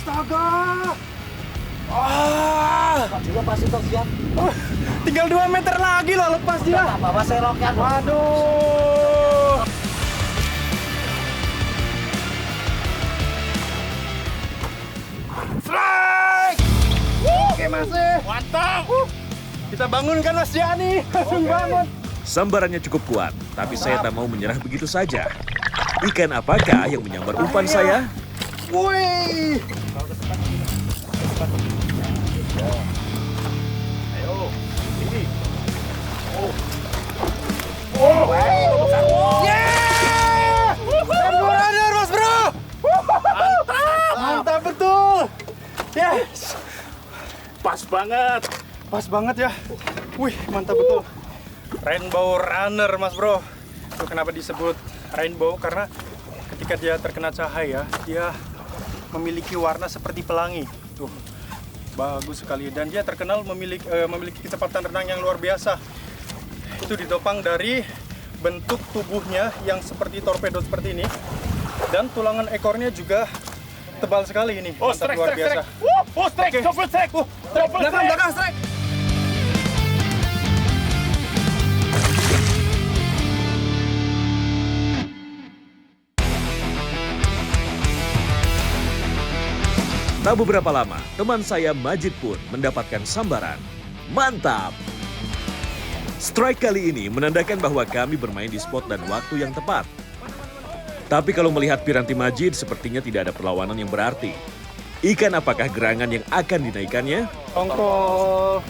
Astaga. Juga pasti kok siap. Tinggal 2 meter lagi loh lepas dia. Bawa selokan. Waduh. Strike. Oke masih. Mantap. Kita bangunkan Mas Jani. Langsung bangun. Sambarannya cukup kuat, tapi saya tak mau menyerah begitu saja. Ikan apakah yang menyambar umpan saya? Wih. Ayo. Ini. Yeah! Rainbow Runner, Mas Bro. Mantap. Mantap betul. Yes. Pas banget. Pas banget ya. Wih, mantap betul. Rainbow Runner, Mas Bro. Itu kenapa disebut rainbow? Karena ketika dia terkena cahaya, dia memiliki warna seperti pelangi. Tuh, bagus sekali. Dan dia terkenal memiliki kecepatan renang yang luar biasa. Itu ditopang dari bentuk tubuhnya yang seperti torpedo seperti ini. Dan tulangan ekornya juga tebal sekali ini. Oh, Mantap, strike, luar strike, biasa. strike. Oh, strike, Oke. double strike. Double strike. Belakang, strike. Tak beberapa lama, teman saya Majid pun mendapatkan sambaran. Mantap! Strike kali ini menandakan bahwa kami bermain di spot dan waktu yang tepat. Tapi kalau melihat piranti Majid, sepertinya tidak ada perlawanan yang berarti. Ikan apakah gerangan yang akan dinaikannya? Tongkol.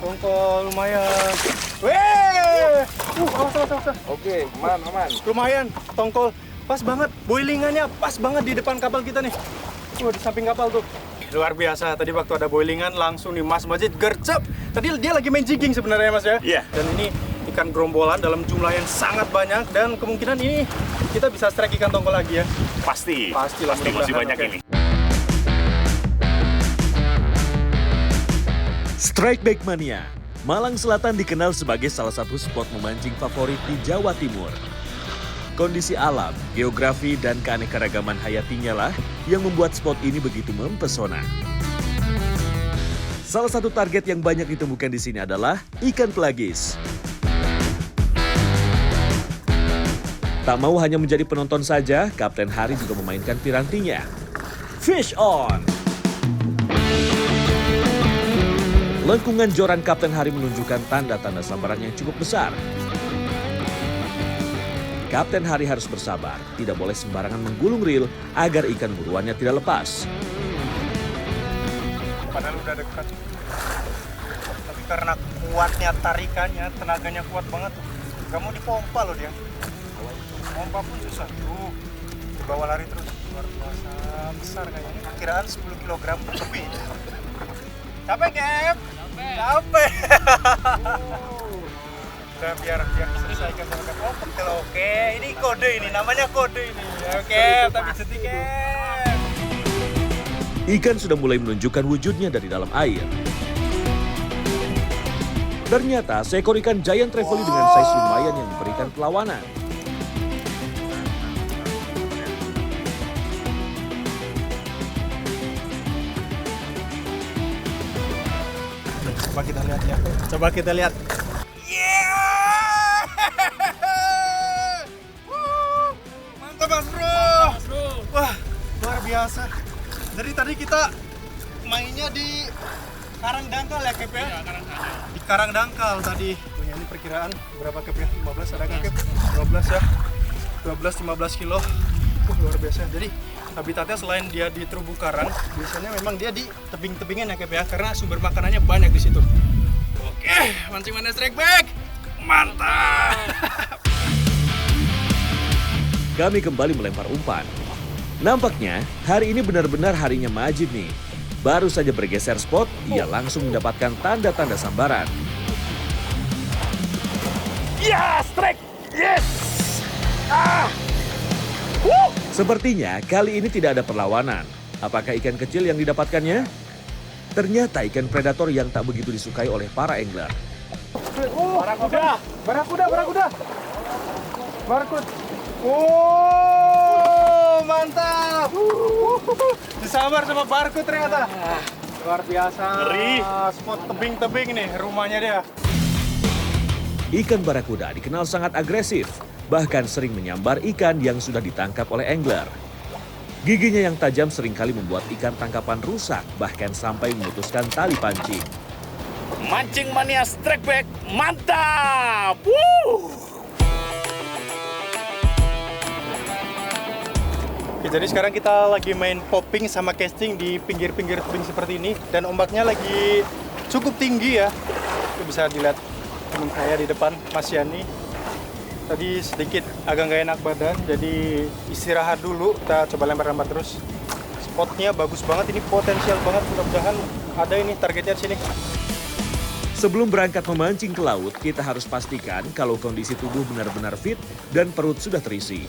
Tongkol lumayan. Weh! Awas. Oke, aman. Lumayan, tongkol. Pas banget, boilingannya pas banget di depan kapal kita nih. Di samping kapal tuh. Luar biasa, tadi waktu ada boilingan langsung nih Mas Majid gercep. Tadi dia lagi main jigging sebenarnya Mas ya. Iya. Dan ini ikan gerombolan dalam jumlah yang sangat banyak. Dan kemungkinan ini kita bisa strike ikan tongkol lagi ya. Pasti Pastilah, masih mudah-mudahan. banyak Oke. ini. Strikeback Mania. Malang Selatan dikenal sebagai salah satu spot memancing favorit di Jawa Timur. Kondisi alam, geografi, dan keanekaragaman hayatinya lah yang membuat spot ini begitu mempesona. Salah satu target yang banyak ditemukan di sini adalah ikan pelagis. Tak mau hanya menjadi penonton saja, Kapten Hari juga memainkan pirantinya. Fish on! Lengkungan joran Kapten Hari menunjukkan tanda-tanda sambaran yang cukup besar. Kapten Hari harus bersabar, tidak boleh sembarangan menggulung reel agar ikan buruannya tidak lepas. Padahal udah dekat. Tapi karena kuatnya tarikannya, tenaganya kuat banget. Gak mau dipompa loh dia. Pompa pun susah. Tuh, dibawa lari terus. Luar biasa besar kayaknya. Perkiraan 10 kg lebih. Capek, Cap? Capek. Udah biar diselesaikan sama Cap. Oh, betul, oke. Ini kode ini, namanya kode ini. Oke, tapi sedikit. Ikan sudah mulai menunjukkan wujudnya dari dalam air. Ternyata seekor ikan giant trevally dengan size lumayan yang memberikan perlawanan. Coba kita lihat ya. Coba kita lihat. Yeah! Mantap Mas Bro. Wah, luar biasa. Jadi tadi kita mainnya di karang dangkal ya, Kep ya? Iya, karang dangkal. Di karang dangkal tadi. Punya ini perkiraan berapa Kep ya? 15 ada nggak Kep? 12 ya. 12-15 kilo. Luar biasa. Jadi habitatnya selain dia di terumbu karang, biasanya memang dia di tebing-tebingan ya Kep ya, karena sumber makanannya banyak di situ. Oke, mancing mana strike back. Mantap. Kami kembali melempar umpan. Nampaknya hari ini benar-benar harinya Majid nih. Baru saja bergeser spot, ia langsung mendapatkan tanda-tanda sambaran. Ya, strike. Yes. Sepertinya kali ini tidak ada perlawanan. Apakah ikan kecil yang didapatkannya? Ternyata ikan predator yang tak begitu disukai oleh para angler. Barakuda. Barcode. Oh, mantap. Disambar sama Barku ternyata. Luar biasa. Ngeri. Spot tebing-tebing nih rumahnya dia. Ikan barakuda dikenal sangat agresif, bahkan sering menyambar ikan yang sudah ditangkap oleh angler. Giginya yang tajam seringkali membuat ikan tangkapan rusak, bahkan sampai memutuskan tali pancing. Mancing mania strike back, mantap! Woo! Oke, jadi sekarang kita lagi main popping sama casting di pinggir-pinggir tebing seperti ini. Dan ombaknya lagi cukup tinggi ya. Itu bisa dilihat teman saya di depan, Mas Yani. Tadi sedikit agak nggak enak badan, jadi istirahat dulu. Kita coba lempar-lempar terus. Spotnya bagus banget, ini potensial banget. Mudah-mudahan ada ini targetnya di sini. Sebelum berangkat memancing ke laut, kita harus pastikan kalau kondisi tubuh benar-benar fit dan perut sudah terisi.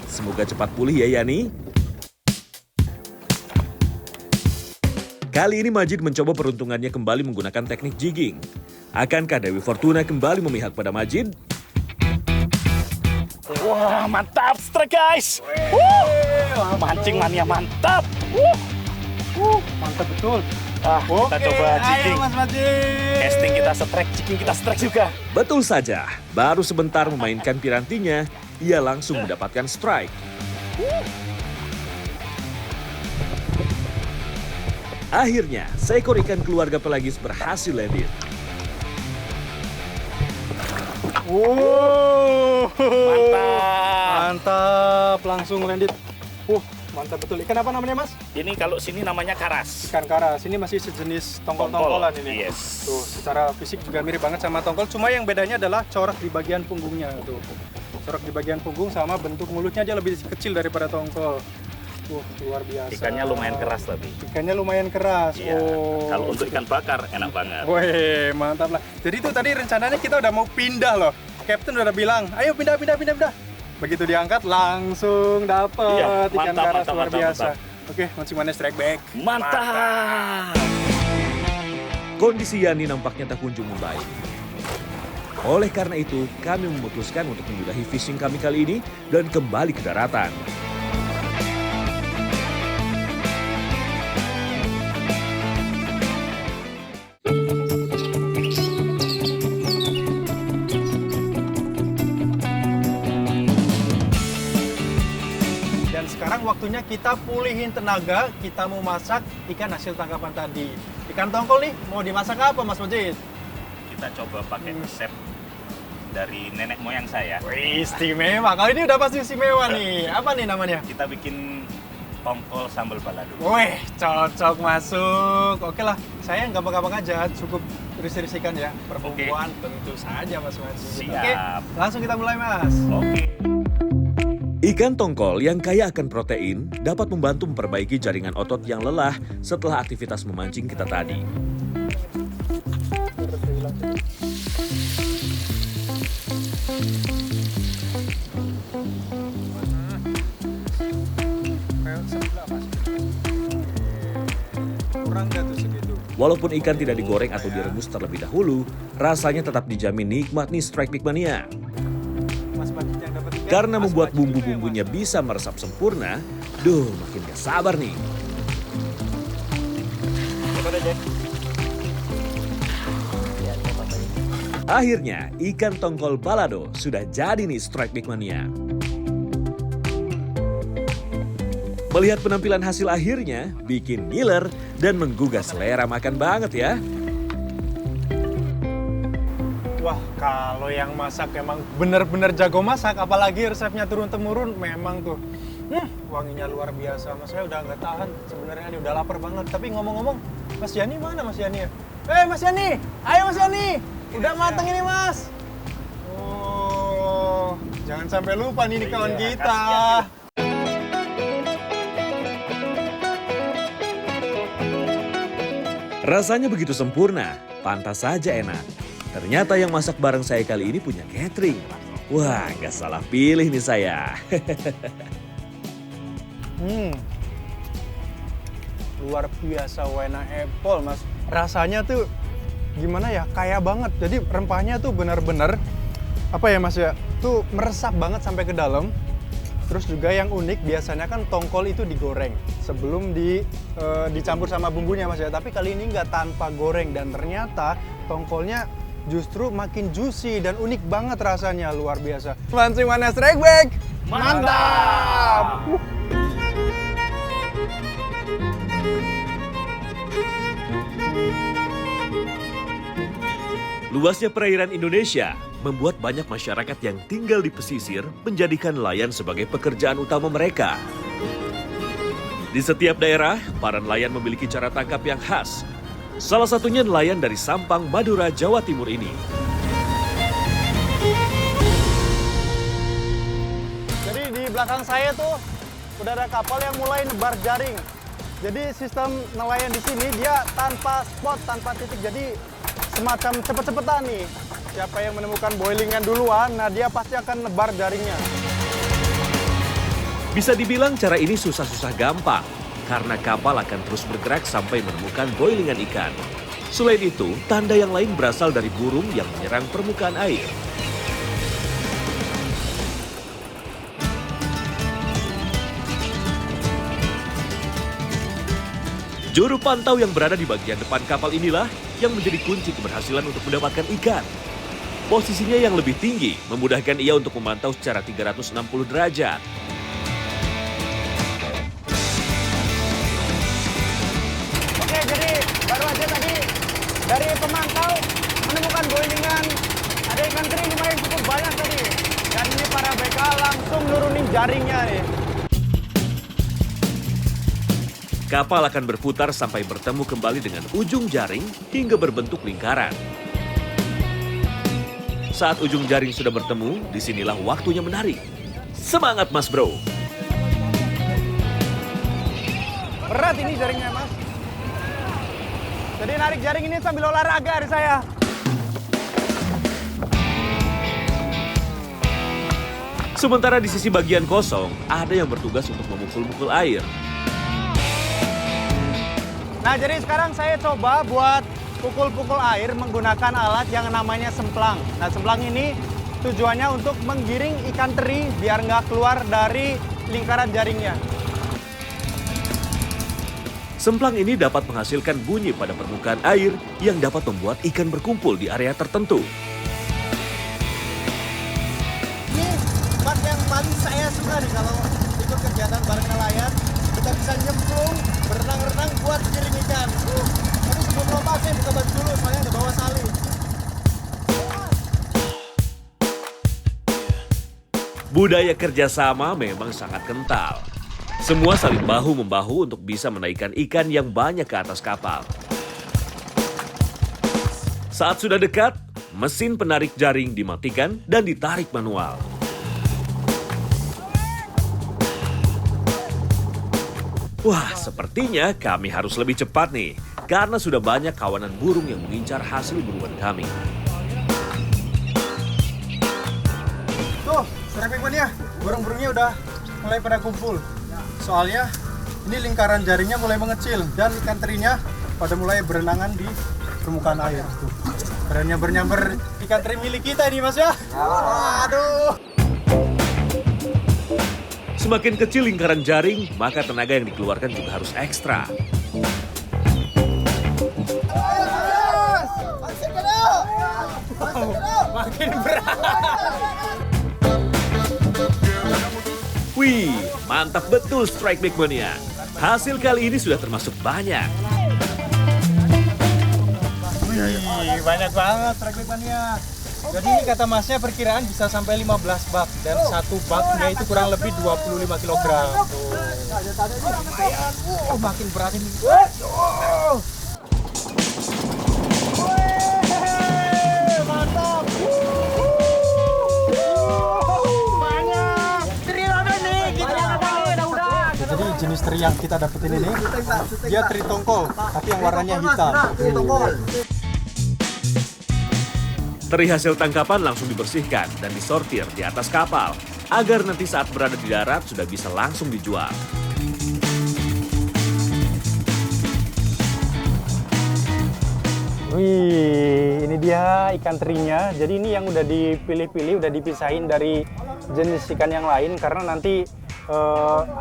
Semoga cepat pulih ya Yani. Kali ini Majid mencoba peruntungannya kembali menggunakan teknik jigging. Akankah Dewi Fortuna kembali memihak pada Majid? Wah, mantap strike guys! Woo! Mancing mania mantap! Mantap betul. Kita coba jigging. Ayo Mas Majid. Casting kita strike, jigging kita strike juga. Betul saja, baru sebentar memainkan pirantinya, ia langsung mendapatkan strike. Akhirnya, seekor ikan keluarga pelagis berhasil landed. Mantap! Mantap, langsung landed. Mantap betul. Ikan apa namanya Mas? Ini kalau sini namanya karas. Ikan karas. Ini masih sejenis tongkol-tongkolan ini. Yes. Tuh, secara fisik juga mirip banget sama tongkol. Cuma yang bedanya adalah corak di bagian punggungnya. Tuh, corak di bagian punggung sama bentuk mulutnya dia lebih kecil daripada tongkol. Luar biasa. Ikannya lumayan keras tapi. Ikannya lumayan keras. Iya. Kalau untuk ikan bakar enak banget. Wih, mantap lah. Jadi itu tadi rencananya kita udah mau pindah loh. Captain udah bilang, ayo pindah. Begitu diangkat langsung dapet Iya, ikan mantap, karas mantap, luar mantap, biasa. mantap. Oke, mancing mana strike back. Mantap! Kondisi Yani nampaknya tak kunjung membaik. Oleh karena itu, kami memutuskan untuk menyudahi fishing kami kali ini dan kembali ke daratan. Dan sekarang waktunya kita pulihin tenaga, kita mau masak ikan hasil tangkapan tadi. Ikan tongkol nih, mau dimasak apa Mas Majid? Kita coba pakai resep dari nenek moyang saya. Wih, istimewa. Kali ini udah pasti istimewa nih. Apa nih namanya? Kita bikin tongkol sambal balado. Wih, cocok masuk. Oke lah, saya gampang-gampang aja, cukup iris-iris ikan ya. Perempuan tentu saja Mas Majid. Siap. Oke, langsung kita mulai Mas. Oke. Ikan tongkol yang kaya akan protein dapat membantu memperbaiki jaringan otot yang lelah setelah aktivitas memancing kita tadi. Kurang gak tuh segitu? Walaupun ikan tidak digoreng atau direbus terlebih dahulu, rasanya tetap dijamin nikmat nih Strike Big Mania. Mas Majid yang dapat ikan. Karena Mas membuat Majid juga bumbu-bumbunya yang bisa meresap sempurna, makin gak sabar nih. Akhirnya, ikan tongkol balado sudah jadi nih Strike Big Mania. Melihat penampilan hasil akhirnya, bikin ngiler dan menggugah selera makan banget ya. Wah, kalau yang masak emang bener-bener jago masak, apalagi resepnya turun-temurun, memang tuh wanginya luar biasa. Mas, saya udah nggak tahan sebenarnya, ini udah lapar banget. Tapi ngomong-ngomong, Mas Yani mana Mas Yani ya? Mas Yani, ayo Mas Yani, udah mateng ini Mas. Oh, jangan sampai lupa nih kawan kita. Rasanya begitu sempurna, pantas saja enak. Ternyata yang masak bareng saya kali ini punya catering. Wah, nggak salah pilih nih saya. Luar biasa wena apple Mas. Rasanya tuh gimana ya, kaya banget. Jadi rempahnya tuh bener-bener apa ya Mas ya, tuh meresap banget sampai ke dalam. Terus juga yang unik biasanya kan tongkol itu digoreng sebelum dicampur sama bumbunya Mas ya. Tapi kali ini nggak tanpa goreng dan ternyata tongkolnya justru makin juicy dan unik banget rasanya, luar biasa. Mancing mana strike back? Mantap! Luasnya perairan Indonesia membuat banyak masyarakat yang tinggal di pesisir menjadikan nelayan sebagai pekerjaan utama mereka. Di setiap daerah, para nelayan memiliki cara tangkap yang khas. Salah satunya nelayan dari Sampang, Madura, Jawa Timur ini. Jadi di belakang saya tuh udah ada kapal yang mulai nebar jaring. Jadi sistem nelayan di sini dia tanpa spot, tanpa titik. Jadi semacam cepet-cepetan nih. Siapa yang menemukan boilingan duluan, nah dia pasti akan nebar jaringnya. Bisa dibilang cara ini susah-susah gampang, karena kapal akan terus bergerak sampai menemukan boilingan ikan. Selain itu, tanda yang lain berasal dari burung yang menyerang permukaan air. Juru pantau yang berada di bagian depan kapal inilah yang menjadi kunci keberhasilan untuk mendapatkan ikan. Posisinya yang lebih tinggi memudahkan ia untuk memantau secara 360 derajat. Oke, jadi baru aja tadi dari pemantau menemukan boilingan. Ada ikan teri lumayan cukup banyak tadi. Dan ini para BK langsung nurunin jaringnya nih. Kapal akan berputar sampai bertemu kembali dengan ujung jaring hingga berbentuk lingkaran. Saat ujung jaring sudah bertemu, disinilah waktunya menarik. Semangat Mas Bro! Berat ini jaringnya Mas. Jadi narik jaring ini sambil olahraga dari saya. Sementara di sisi bagian kosong, ada yang bertugas untuk memukul-mukul air. Nah, jadi sekarang saya coba buat pukul-pukul air menggunakan alat yang namanya semplang. Nah, semplang ini tujuannya untuk menggiring ikan teri biar nggak keluar dari lingkaran jaringnya. Semplang ini dapat menghasilkan bunyi pada permukaan air yang dapat membuat ikan berkumpul di area tertentu. Ini part yang paling saya suka nih kalau ikut kegiatan bareng nelayan. Kita bisa nyemplung, berenang-renang buat giring ikan. Tapi sebelum lompat saya buka baju dulu, soalnya ada bawa salin. Budaya kerjasama memang sangat kental. Semua saling bahu-membahu untuk bisa menaikkan ikan yang banyak ke atas kapal. Saat sudah dekat, mesin penarik jaring dimatikan dan ditarik manual. Wah, sepertinya kami harus lebih cepat nih, karena sudah banyak kawanan burung yang mengincar hasil buruan kami. Tuh, strike back-nya, burung-burungnya udah mulai pada kumpul. Soalnya ini lingkaran jaringnya mulai mengecil dan ikan terinya pada mulai berenangan di permukaan air. Tuh, pada nyamber-nyamber ikan teri milik kita ini Mas ya. Aduh. Semakin kecil lingkaran jaring, maka tenaga yang dikeluarkan juga harus ekstra. Makin berat. Wih, mantap betul Strike Back Mania. Hasil kali ini sudah termasuk banyak. Wih, banyak banget strike back-nya. Jadi ini kata Masnya perkiraan bisa sampai 15 bak dan satu baknya itu kurang lebih 25 kg. Oh, makin berat ini. Mantap. Banyak. Teri apa nih? Jadi jenis teri yang kita dapetin ini dia teri tongkol, tapi yang warnanya hitam. Teri hasil tangkapan langsung dibersihkan dan disortir di atas kapal, agar nanti saat berada di darat sudah bisa langsung dijual. Wih, ini dia ikan terinya. Jadi ini yang udah dipilih-pilih, udah dipisahin dari jenis ikan yang lain karena nanti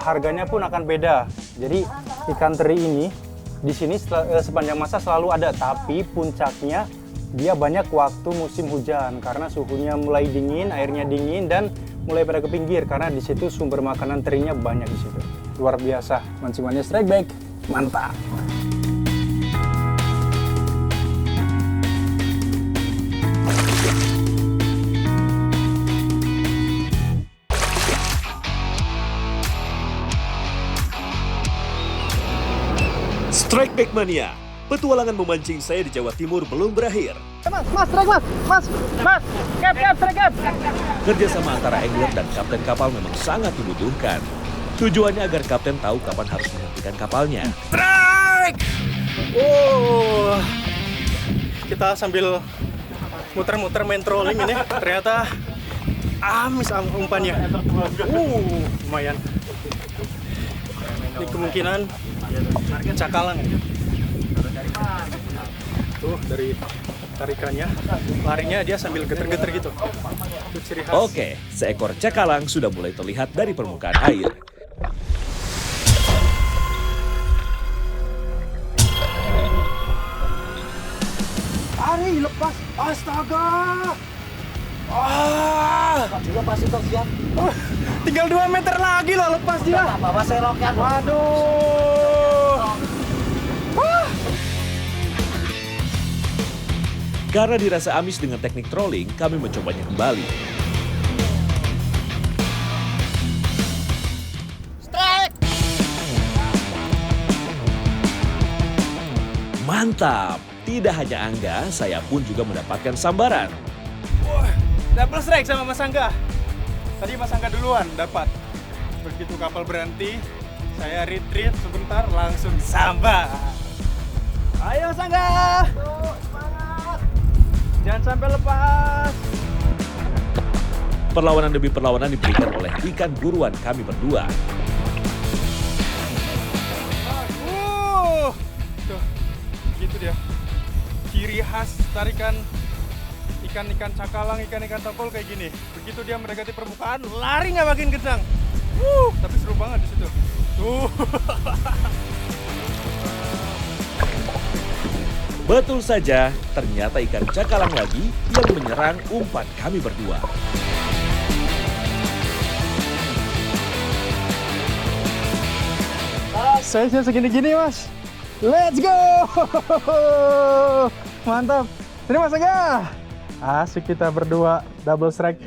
harganya pun akan beda. Jadi ikan teri ini di sini sepanjang masa selalu ada, tapi puncaknya dia banyak waktu musim hujan karena suhunya mulai dingin, airnya dingin dan mulai pada ke pinggir karena di situ sumber makanan terinya banyak di situ. Luar biasa, mancing-mancing strike back, mantap. Strike Back Mania, petualangan memancing saya di Jawa Timur belum berakhir. Strike. Kerjasama antara angler dan kapten kapal memang sangat dibutuhkan. Tujuannya agar kapten tahu kapan harus menghentikan kapalnya. Strike! Oh, kita sambil muter-muter main trolling ini, ternyata amis umpannya. Lumayan. Ini kemungkinan cakalang. Tuh dari tarikannya, larinya dia sambil geter-geter gitu. Itu ciri khas. Oke, seekor cakalang sudah mulai terlihat dari permukaan air. Ari, lepas. Astaga. Juga pasti siap. Tinggal 2 meter lagi loh lepas dia. Bawa selokan. Waduh. Karena dirasa amis dengan teknik trolling, kami mencobanya kembali. Strike! Mantap! Tidak hanya Angga, saya pun juga mendapatkan sambaran. Double strike sama Mas Angga. Tadi Mas Angga duluan dapat. Begitu kapal berhenti, saya retreat sebentar langsung sambar. Ayo Mas Angga. Semangat. Jangan sampai lepas. Perlawanan demi perlawanan diberikan oleh ikan buruan kami berdua. Tuh, gitu dia. Ciri khas tarikan ikan-ikan cakalang, ikan-ikan tongkol kayak gini. Begitu dia mendekati permukaan, larinya makin kencang. Tapi seru banget di situ. Tuh. Betul saja, ternyata ikan cakalang lagi yang menyerang umpan kami berdua. Size-nya segini-gini Mas. Let's go. Mantap. Ini Mas Angga. Asik kita berdua double strike.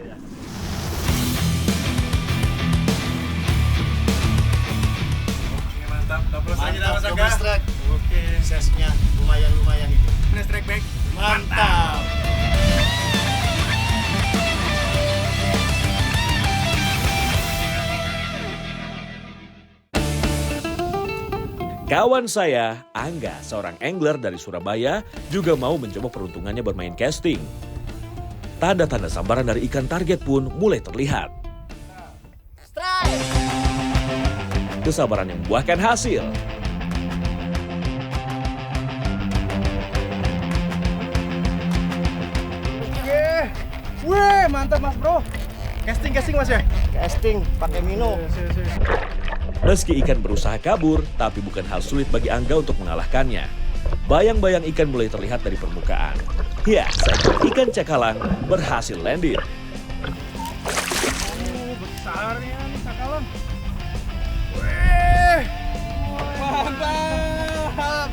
Mantap, double strike kita Mas Angga. Double strike. Oke. Size-nya lumayan ini. Ini strike back. Mantap. Kawan saya, Angga, seorang angler dari Surabaya, juga mau mencoba peruntungannya bermain casting. Tanda-tanda sambaran dari ikan target pun mulai terlihat. Strike! Kesabaran yang membuahkan hasil. Wih, mantap Mas Bro. Casting Mas ya? Casting pakai minum. Meski ikan berusaha kabur, tapi bukan hal sulit bagi Angga untuk mengalahkannya. Bayang-bayang ikan mulai terlihat dari permukaan. Ya, seekor ikan cakalang berhasil landing. Besarnya nih cakalang. Wih, mantap.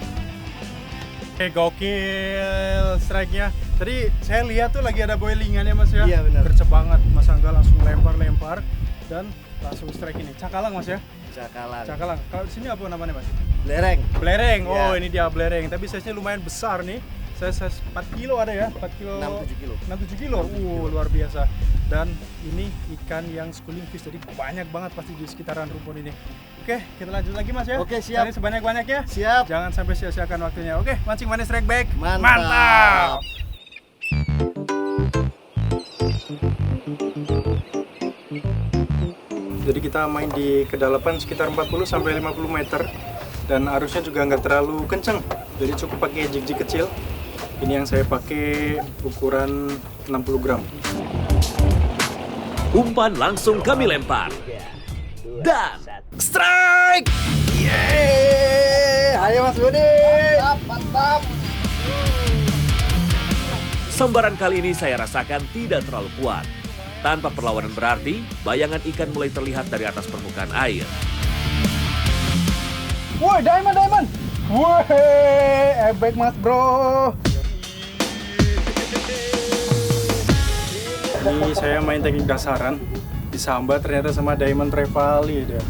Gokil strike-nya. Tadi saya lihat tuh lagi ada boilingannya Mas ya. Iya, benar. Gercep banget. Mas Angga langsung lempar dan langsung strike ini. Cakalang Mas ya? Cakalang. Cakalang. Kalau di sini apa namanya Mas? Belereng. Belereng. Oh, Ya. ini dia belereng. Tapi size-nya lumayan besar nih. Size 4 kilo ada ya? 4 kilo. 6-7 kilo. 6-7 kilo. Luar biasa. Dan ini ikan yang schooling fish. Jadi banyak banget pasti di sekitaran rumpun ini. Oke, kita lanjut lagi Mas ya. Oke, siap. Cari sebanyak-banyaknya. Siap. Jangan sampai sia-siakan waktunya. Oke, mancing manis strike back. Mantap. Jadi kita main di kedalaman sekitar 40 sampai 50 meter dan arusnya juga nggak terlalu kenceng. Jadi cukup pakai jig-jig kecil. Ini yang saya pakai ukuran 60 gram. Umpan langsung kami lempar. Dan Strike! Yeay! Ayo Mas Budi! Mantap! sambaran kali ini saya rasakan tidak terlalu kuat. Tanpa perlawanan berarti, bayangan ikan mulai terlihat dari atas permukaan air. Woi, diamond! Woi, ebek Mas Bro. Ini saya main teknik dasaran, disambar ternyata sama Diamond Trevally dia.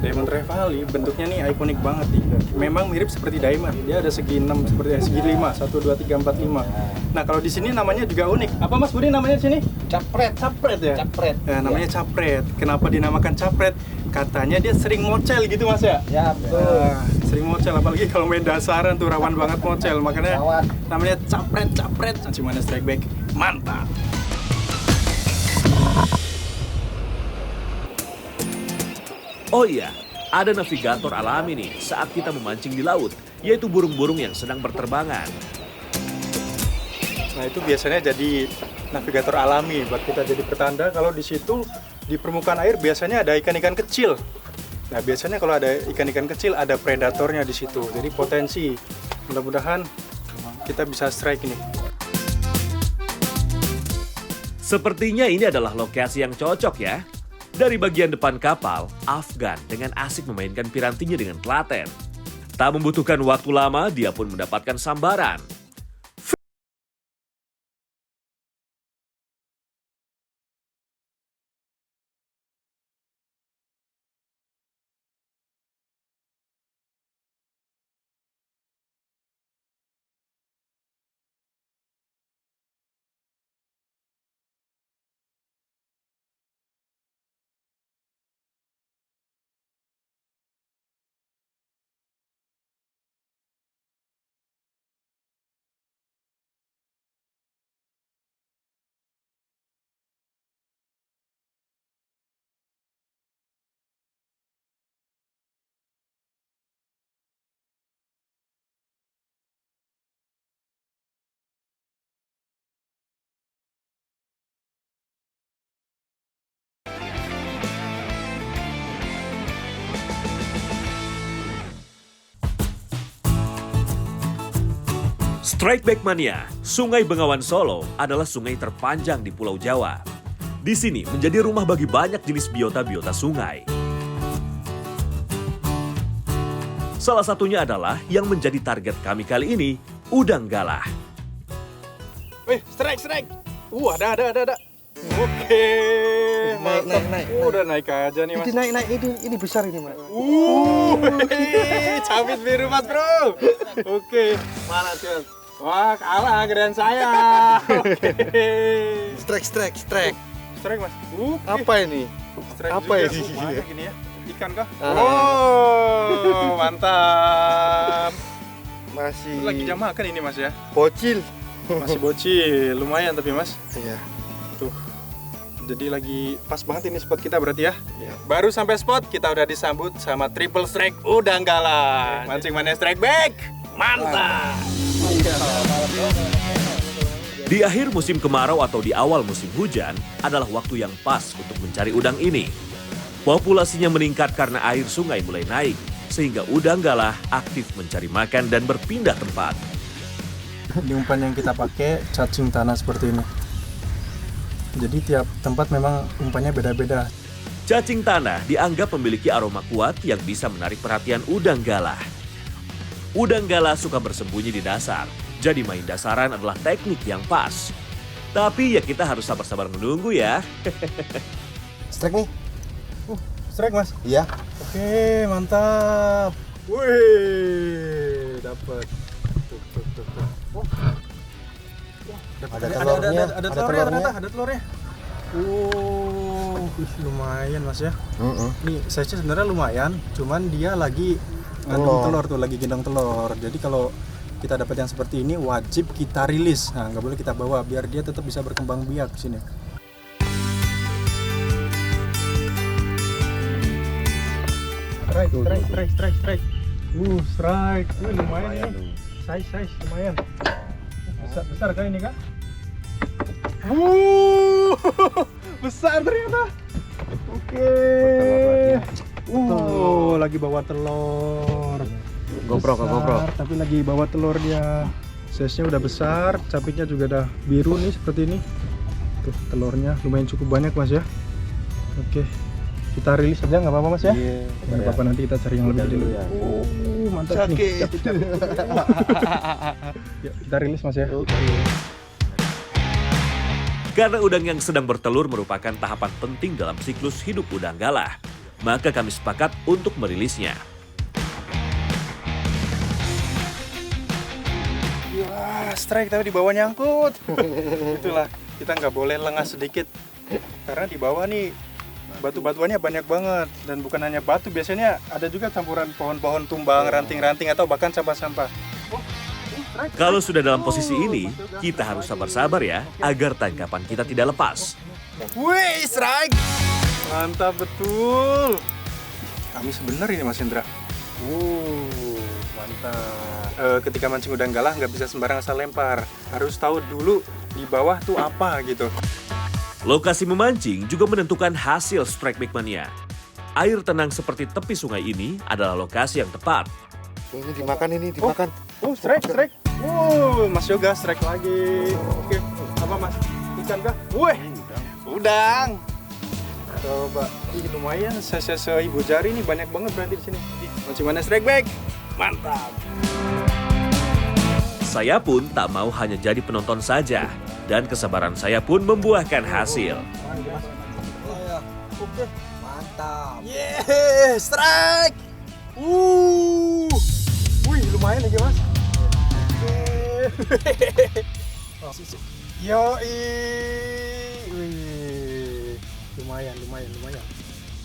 Diamond Trevally bentuknya nih ikonik banget nih. Memang mirip seperti diamond. Dia ada segi 6 seperti segi 5, 1 2 3 4 5. Nah, kalau di sini namanya juga unik. Apa Mas Budi namanya di sini? Capret ya? Capret. Ya, namanya capret. Kenapa dinamakan capret? Katanya dia sering mocel gitu Mas ya? Ya, betul. Sering mocel, apalagi kalau main dasaran tuh rawan banget mocel. Makanya namanya capret. Gimana strike back? Mantap. Oh iya, ada navigator alami nih saat kita memancing di laut, yaitu burung-burung yang sedang berterbangan. Nah, itu biasanya jadi navigator alami buat kita jadi petanda kalau di situ di permukaan air biasanya ada ikan-ikan kecil. Nah, biasanya kalau ada ikan-ikan kecil ada predatornya di situ. Jadi potensi. Mudah-mudahan kita bisa strike ini. Sepertinya ini adalah lokasi yang cocok ya. Dari bagian depan kapal, Afgan dengan asik memainkan pirantinya dengan telaten. Tak membutuhkan waktu lama, dia pun mendapatkan sambaran. Strike Back Mania, Sungai Bengawan Solo adalah sungai terpanjang di Pulau Jawa. Di sini menjadi rumah bagi banyak jenis biota-biota sungai. Salah satunya adalah yang menjadi target kami kali ini, udang galah. Strike. Ada. Oke, mantap. Naik. Udah naik aja nih Mas. Naik. Ini besar ini, Mas. Cabit biru Mas Bro. Oke, mana sih Mas? Wah, kalah gedean saya. Oke. Strike. Strike Mas. Apa ini? Strike Apa juga. ini? Mana gini ya? Ikan kah? Ah. Oh, mantap. Masih Lagi jam makan ini Mas ya? bocil. Masih bocil, lumayan tapi Mas. Iya. Tuh. Jadi lagi pas banget ini spot kita berarti ya. Iya. Baru sampai spot kita udah disambut sama triple strike udang galah. Mancing Mania strike back. Mantap. Di akhir musim kemarau atau di awal musim hujan adalah waktu yang pas untuk mencari udang ini. Populasinya meningkat karena air sungai mulai naik, sehingga udang galah aktif mencari makan dan berpindah tempat. Di umpan yang kita pakai cacing tanah seperti ini. Jadi tiap tempat memang umpannya beda-beda. Cacing tanah dianggap memiliki aroma kuat yang bisa menarik perhatian udang galah. Udang galah suka bersembunyi di dasar, jadi main dasaran adalah teknik yang pas. Tapi ya kita harus sabar-sabar menunggu ya. Strike nih. Strike Mas? Iya. Oke, mantap. Wih, dapat. Ada telurnya. Ada telurnya ternyata, ada telurnya. Lumayan Mas ya. Nih, size-nya sebenarnya lumayan, cuman dia lagi ngandung telur tuh, lagi gendong telur. Jadi kalau kita dapat yang seperti ini wajib kita rilis. Nah, nggak boleh kita bawa biar dia tetap bisa berkembang biak di sini. Strike. Strike. Lumayan nih. Size lumayan. Besar kan ini kan? Besar ternyata. Oke. Lagi bawa telur. GoPro. Tapi lagi bawa telur dia. Size-nya udah besar, capitnya juga udah biru nih seperti ini. Tuh telurnya lumayan cukup banyak Mas ya. Oke. Kita rilis aja nggak apa-apa Mas ya? Iya. Nggak apa-apa, nanti kita cari yang lebih gede dulu. Mantap nih. Capit. Yuk, kita rilis Mas ya. Karena udang yang sedang bertelur merupakan tahapan penting dalam siklus hidup udang galah, maka kami sepakat untuk merilisnya. Wah, strike tapi di bawah nyangkut. Itulah, kita nggak boleh lengah sedikit. Karena di bawah nih batu-batuannya banyak banget. Dan bukan hanya batu, biasanya ada juga campuran pohon-pohon tumbang, ranting-ranting, atau bahkan sampah-sampah. Kalau sudah dalam posisi ini, kita harus sabar-sabar ya, agar tangkapan kita tidak lepas. Wih, strike! Mantap betul. Kami sebenar ini Mas Indra. Mantap. Ketika mancing udang galah nggak bisa sembarang asal lempar. Harus tahu dulu di bawah tuh apa gitu. Lokasi memancing juga menentukan hasil strike bait mania. Air tenang seperti tepi sungai ini adalah lokasi yang tepat. Ini dimakan. Strike. Mas Yoga strike lagi. Oke, apa Mas? Ikan kah? Wih, udang. Coba, lumayan. Ibu jari nih banyak banget berarti di sini. Mancing mana strike back? Mantap. Saya pun tak mau hanya jadi penonton saja, dan kesabaran saya pun membuahkan hasil. Oke, mantap. Yeah, strike. Wih, lumayan lagi Mas. Yoi. Wih, lumayan.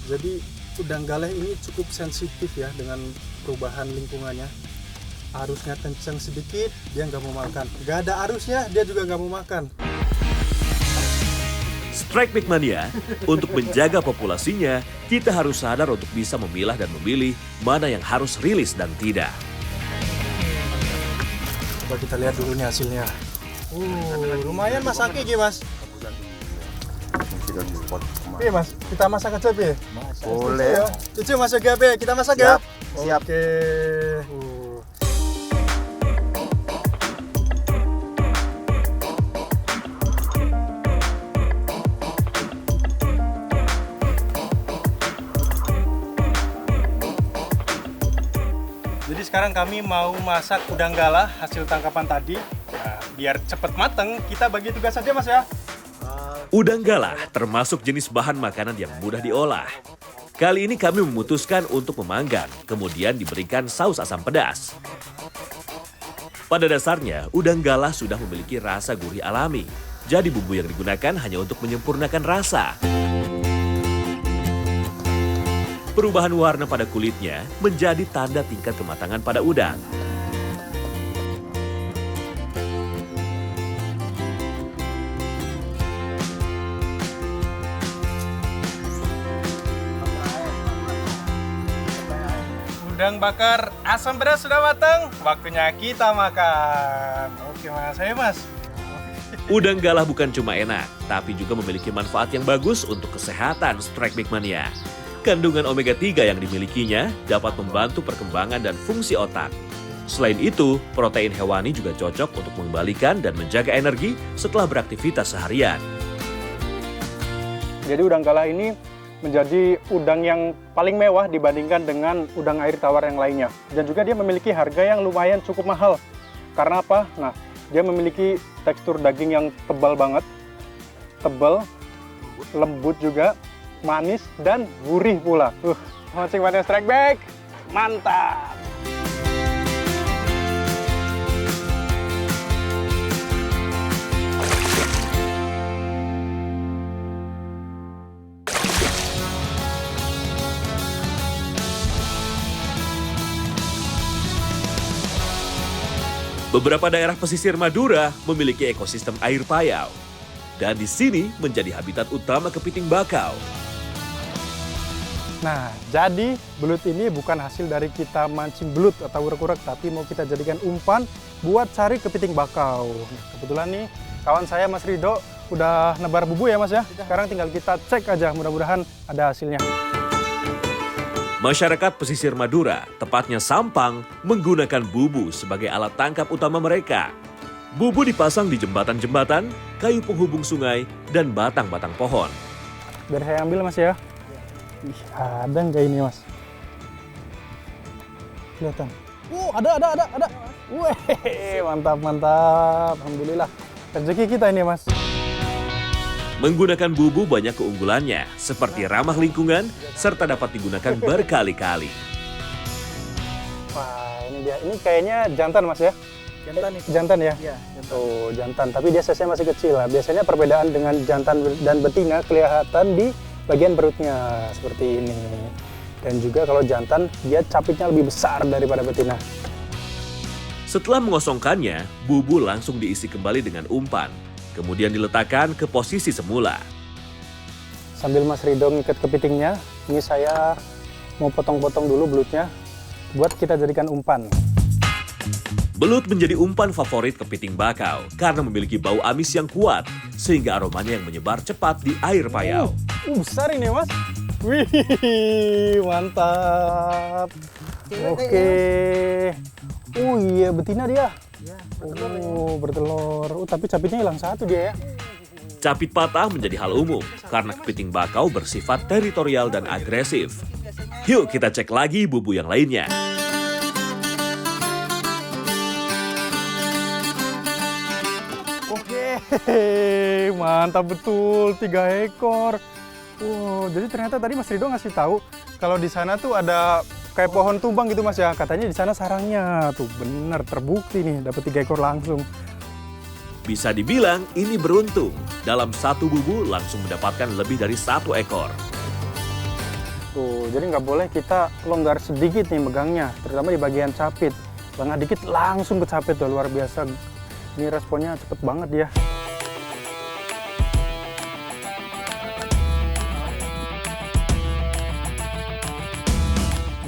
Jadi udang galah ini cukup sensitif ya dengan perubahan lingkungannya. Arusnya kencang sedikit, dia nggak mau makan. Nggak ada arusnya, dia juga nggak mau makan. Strike bait mania, untuk menjaga populasinya, kita harus sadar untuk bisa memilah dan memilih mana yang harus rilis dan tidak. Coba kita lihat dulu nih hasilnya. Lumayan Mas Aki Mas. Iya Mas, kita masak aja Be. Boleh. Cucu masuk ya Be, kita masak ya. Siap. Oke. Jadi sekarang kami mau masak udang galah hasil tangkapan tadi. Nah, biar cepet mateng, kita bagi tugas saja Mas ya. Udang galah termasuk jenis bahan makanan yang mudah diolah. Kali ini kami memutuskan untuk memanggang, kemudian diberikan saus asam pedas. Pada dasarnya, udang galah sudah memiliki rasa gurih alami. Jadi bumbu yang digunakan hanya untuk menyempurnakan rasa. Perubahan warna pada kulitnya menjadi tanda tingkat kematangan pada udang. Udang bakar asam pedas sudah matang, waktunya kita makan. Oke Mas, ayo Mas. Udang galah bukan cuma enak, tapi juga memiliki manfaat yang bagus untuk kesehatan strike bait mania. Kandungan omega 3 yang dimilikinya dapat membantu perkembangan dan fungsi otak. Selain itu, protein hewani juga cocok untuk mengembalikan dan menjaga energi setelah beraktivitas seharian. Jadi udang galah ini menjadi udang yang paling mewah dibandingkan dengan udang air tawar yang lainnya. Dan juga dia memiliki harga yang lumayan cukup mahal. Karena apa? Nah, dia memiliki tekstur daging yang tebal banget. Tebal, lembut juga, manis, dan gurih pula. Mancing mania strike back. Mantap! Beberapa daerah pesisir Madura memiliki ekosistem air payau. Dan di sini menjadi habitat utama kepiting bakau. Nah, jadi belut ini bukan hasil dari kita mancing belut atau urak-urak, tapi mau kita jadikan umpan buat cari kepiting bakau. Nah, kebetulan nih, kawan saya Mas Rido udah nebar bubu ya Mas ya. Sekarang tinggal kita cek aja, mudah-mudahan ada hasilnya. Masyarakat pesisir Madura, tepatnya Sampang, menggunakan bubu sebagai alat tangkap utama mereka. Bubu dipasang di jembatan-jembatan, kayu penghubung sungai, dan batang-batang pohon. Biar saya ambil Mas ya. Ih, ada nggak ini Mas? Kelihatan. Ada. Wih, mantap. Alhamdulillah. Rezeki kita ini Mas. Menggunakan bubu banyak keunggulannya, seperti ramah lingkungan, serta dapat digunakan berkali-kali. Wah, ini dia. Ini kayaknya jantan Mas ya? Jantan itu. Jantan ya? Iya, jantan. Oh, jantan. Tapi dia size-nya masih kecil lah. Biasanya perbedaan dengan jantan dan betina kelihatan di bagian perutnya seperti ini. Dan juga kalau jantan, dia capitnya lebih besar daripada betina. Setelah mengosongkannya, bubu langsung diisi kembali dengan umpan, kemudian diletakkan ke posisi semula. Sambil Mas Rido ngikat kepitingnya, ini saya mau potong-potong dulu belutnya buat kita jadikan umpan. Belut menjadi umpan favorit kepiting bakau karena memiliki bau amis yang kuat, sehingga aromanya yang menyebar cepat di air payau. Besar ini Mas. Wih, mantap. Oke. Oh iya, betina dia. Oh, bertelur. Oh, tapi capitnya hilang satu dia ya. Capit patah menjadi hal umum karena kepiting bakau bersifat teritorial dan agresif. Yuk kita cek lagi bubu yang lainnya. Oke, mantap betul, 3 ekor. Wow, jadi ternyata tadi Mas Rido ngasih tahu kalau di sana tuh ada kayak pohon tumbang gitu Mas ya. Katanya di sana sarangnya. Tuh bener, terbukti nih dapat 3 ekor langsung. Bisa dibilang ini beruntung. Dalam satu bubu langsung mendapatkan lebih dari 1 ekor. Tuh, jadi nggak boleh kita longgar sedikit nih megangnya, terutama di bagian capit. Lengah dikit langsung ke capit tuh, luar biasa. Ini responnya cepet banget dia.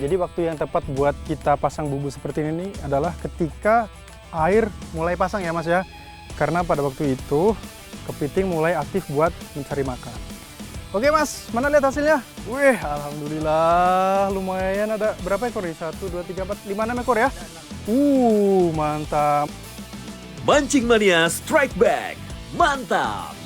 Jadi waktu yang tepat buat kita pasang bubu seperti ini adalah ketika air mulai pasang ya Mas ya. Karena pada waktu itu kepiting mulai aktif buat mencari makan. Oke Mas, mana lihat hasilnya? Wih, alhamdulillah lumayan. Ada berapa ekor nih? 1, 2, 3, 4, 5, 6 ekor ya? Mantap. Mancing Mania Strike Back. Mantap!